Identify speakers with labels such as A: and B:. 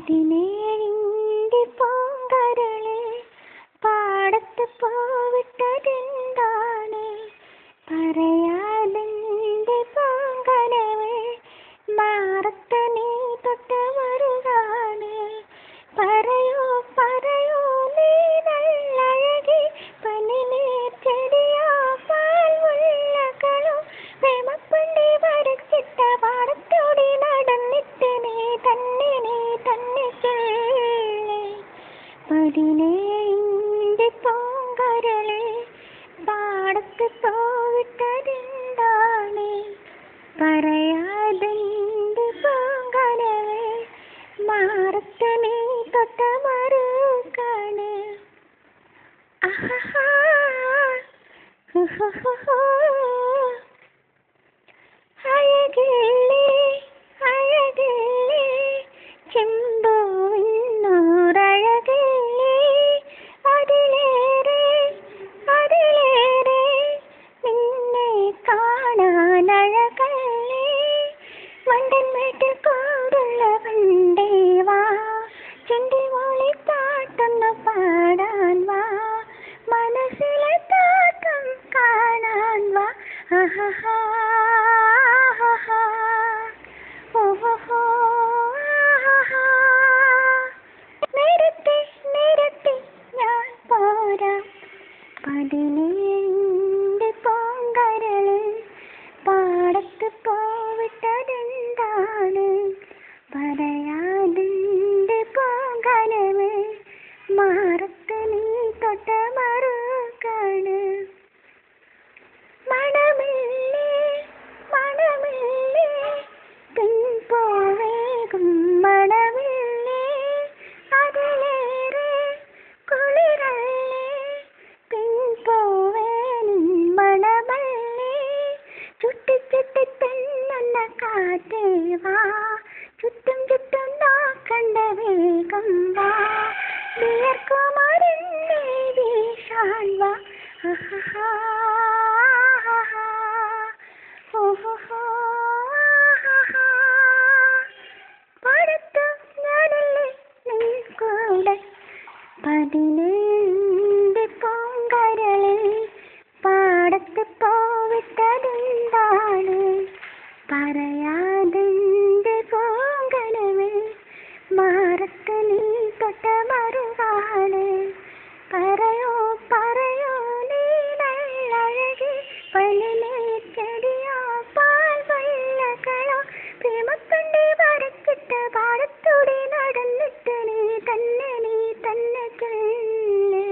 A: പതിനേഴിൻ്റെ പൂങ്കരളെ പാടത്ത് പോവിട്ടതെന്താണ്? പറയാതെൻ്റെ പൂങ്കനവേ മാറത്ത് നീ തൊട്ട് വരുകാണ്. പറയൂ പറയൂ നീ നല്ലഴകി പനിനീർ ചെടിയോ പാൽമുല്ലകളോ പ്രേമപ്പണ്ടി വരച്ചിട്ട പാടത്തോടി നടന്നിട്ട് നീ തന്നെ ചൊല്ല്. പതിനേഴിൻ്റെ പൂങ്കരളെ പാടത്ത് പോവിട്ടതെന്താണ്? പറയാതെൻ്റെ പൂങ്കനവേ മാറത്ത് നീ തൊട്ട മറുകാണ്. അഴകില്ലേ അഴകില്ലേ ചെമ്പൂവിന്നൂറഴകില്ലേ അതിലേറെ അതിലേറെ നിന്നെ കാണാൻ അഴകല്ലേ. വണ്ടൻ വീട്ടിൽ കൂടുള്ള വണ്ടേ വാ ചെണ്ടി മോളി പാട്ടൊന്ന് പാടാൻ വാ മനസ്സിലെ താട്ടം കാണാൻ വാ. ആഹാ ഓഹോ നേരത്തെ നേരത്തെ ഞാൻ പോരാം. പതിനേഴിൻ്റെ പൂങ്കരളെ പാടത്ത് പോവിട്ടതെന്താണ്? പറയാതെൻ്റെ പൂങ്കനവേ മാറത്ത് നീ തൊട്ട മറുകാണ്. മണമില്ലേ മണമില്ലേ പിൻപോവേകും മണമില്ലേ അതിലേറെ കുളിരല്ലേ പിൻപോവേനും മണമല്ലേ. ചുട്ടി ചുട്ടി തെന്നുന്ന കാറ്റേ വാ ചുറ്റും ചുറ്റും നോക്കണ്ട വേഗം വാ വിയർക്കുമരുന്നേ വീശാൻ വാ. പാടത്ത് ഞാനല്ലേ നിൻ കൂടെ. പതിനേഴിൻ്റെ പൂങ്കരളെ പാടത്ത് പോവിട്ടതെന്താണ്? പറയാതെൻ്റെ പൂങ്കനവേ മാറത്ത് നീ തൊട്ട മറുകാണ്. പറയൂ പറയൂ നീ നല്ലഴകി പനിനീർ ചെടിയോ പാൽമുല്ലകളോ പ്രേമപ്പണ്ടി വരച്ചിട്ട് പാടത്തൂടെ നടന്നിട്ട് നീ തന്നെ ചൊല്ല്.